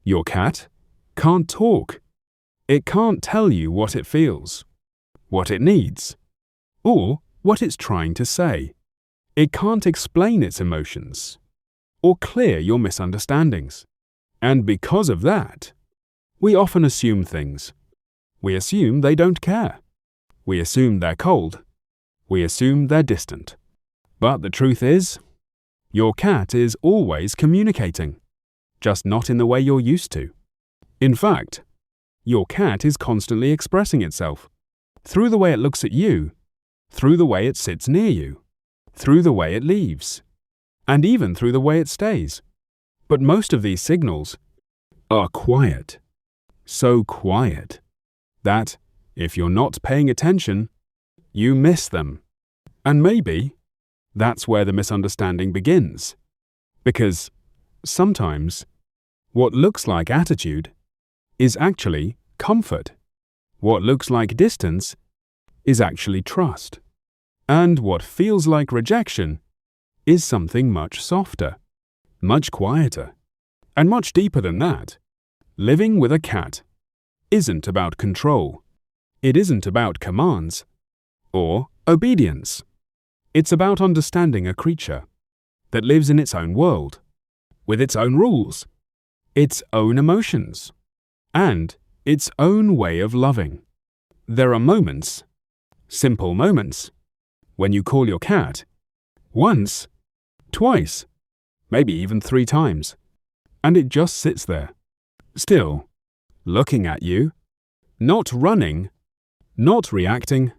Your cat can't talk. It can't tell you what it feels, what it needs, or what it's trying to say. It can't explain its emotions or clear your misunderstandings. And because of that, we often assume things. We assume they don't care. We assume they're cold. We assume they're distant. But the truth is, your cat is always communicating, just not in the way you're used to. In fact, your cat is constantly expressing itself through the way it looks at you, through the way it sits near you, through the way it leaves, and even through the way it stays. But most of these signals are quiet, so quiet that if you're not paying attention, you miss them. And maybe that's where the misunderstanding begins. Because sometimes what looks like attitude is actually comfort. What looks like distance is actually trust. And what feels like rejection is something much softer, much quieter, and much deeper than that. Living with a cat isn't about control. It isn't about commands or obedience. It's about understanding a creature that lives in its own world, with its own rules, its own emotions, and its own way of loving. There are moments, simple moments, when you call your cat once, twice, maybe even 3 times, and it just sits there, still, looking at you, not running, not reacting,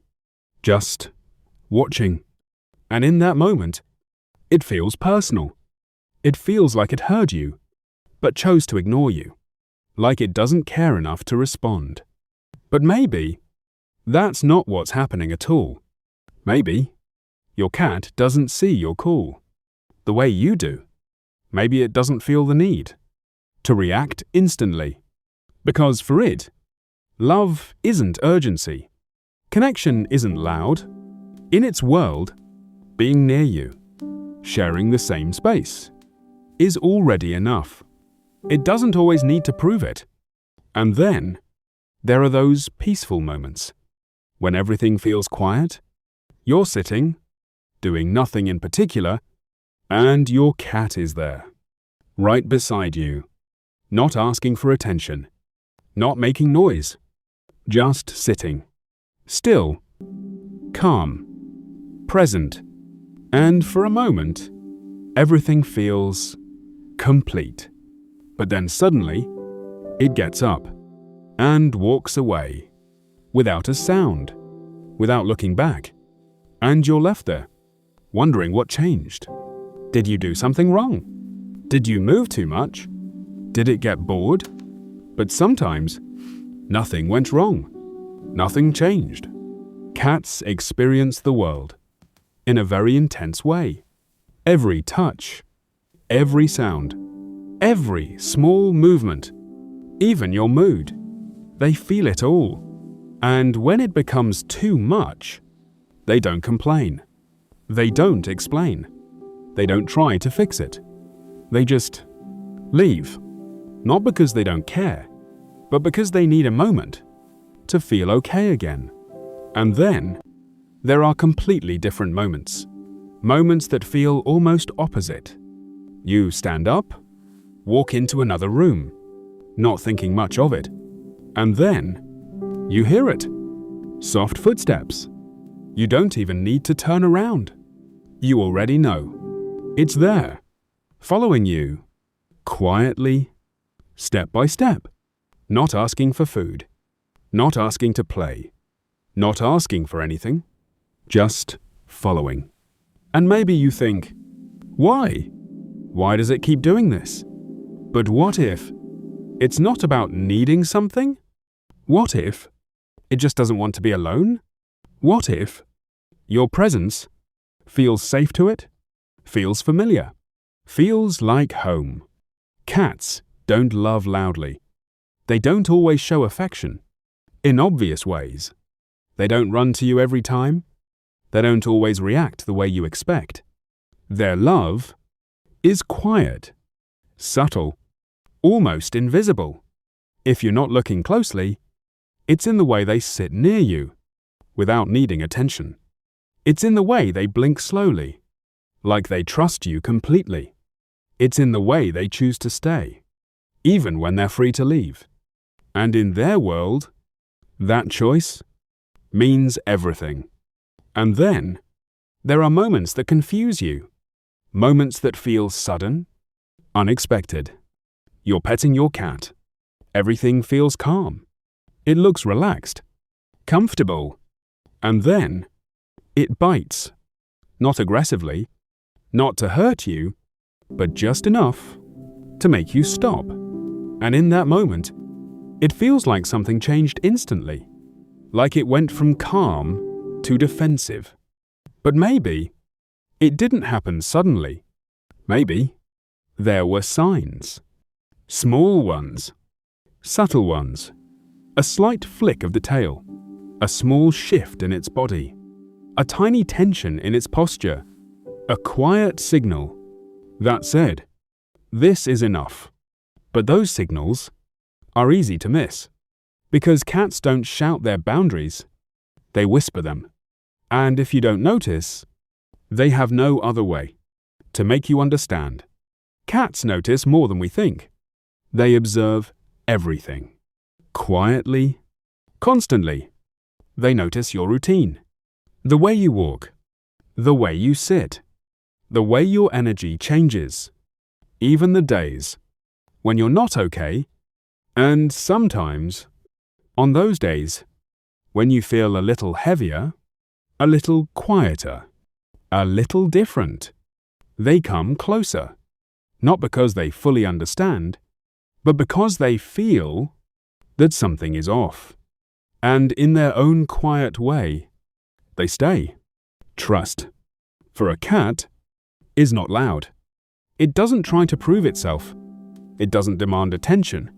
just watching. And in that moment, it feels personal. It feels like it heard you, but chose to ignore you, like it doesn't care enough to respond. But maybe that's not what's happening at all. Maybe your cat doesn't see your call the way you do. Maybe it doesn't feel the need to react instantly. Because for it, love isn't urgency. Connection isn't loud. In its world, being near you, sharing the same space, is already enough. It doesn't always need to prove it. And then, there are those peaceful moments, when everything feels quiet, you're sitting, doing nothing in particular, and your cat is there, right beside you, not asking for attention, not making noise, just sitting, still, calm, present, and for a moment, everything feels complete. But then suddenly, it gets up and walks away, without a sound, without looking back, and you're left there, wondering what changed. Did you do something wrong? Did you move too much? Did it get bored? But sometimes, nothing went wrong. Nothing changed. Cats experience the world in a very intense way. Every touch, every sound, every small movement, even your mood, they feel it all. And when it becomes too much, they don't complain. They don't explain. They don't try to fix it. They just leave. Not because they don't care, but because they need a moment to feel okay again. And then, there are completely different moments. Moments that feel almost opposite. You stand up, walk into another room, not thinking much of it. And then, you hear it. Soft footsteps. You don't even need to turn around. You already know. It's there, following you, quietly, step by step, not asking for food, not asking to play, not asking for anything, just following. And maybe you think, why? Why does it keep doing this? But what if it's not about needing something? What if it just doesn't want to be alone? What if your presence feels safe to it, feels familiar, feels like home? Cats don't love loudly. They don't always show affection in obvious ways. They don't run to you every time. They don't always react the way you expect. Their love is quiet, subtle, almost invisible. If you're not looking closely, it's in the way they sit near you, without needing attention. It's in the way they blink slowly, like they trust you completely. It's in the way they choose to stay, even when they're free to leave. And in their world, that choice means everything. And then, there are moments that confuse you, moments that feel sudden, unexpected. You're petting your cat. Everything feels calm. It looks relaxed, comfortable. And then, it bites. Not aggressively, not to hurt you, but just enough to make you stop. And in that moment, it feels like something changed instantly, like it went from calm to defensive. But maybe it didn't happen suddenly. Maybe there were signs. Small ones, subtle ones, a slight flick of the tail, a small shift in its body, a tiny tension in its posture, a quiet signal that said, "This is enough." But those signals are easy to miss, because cats don't shout their boundaries, they whisper them. And if you don't notice, they have no other way to make you understand. Cats notice more than we think. They observe everything. Quietly, constantly. They notice your routine, the way you walk, the way you sit, the way your energy changes, even the days when you're not okay, and sometimes, on those days, when you feel a little heavier, a little quieter, a little different, they come closer, not because they fully understand, but because they feel that something is off. And in their own quiet way, they stay. Trust, for a cat, is not loud. It doesn't try to prove itself. It doesn't demand attention.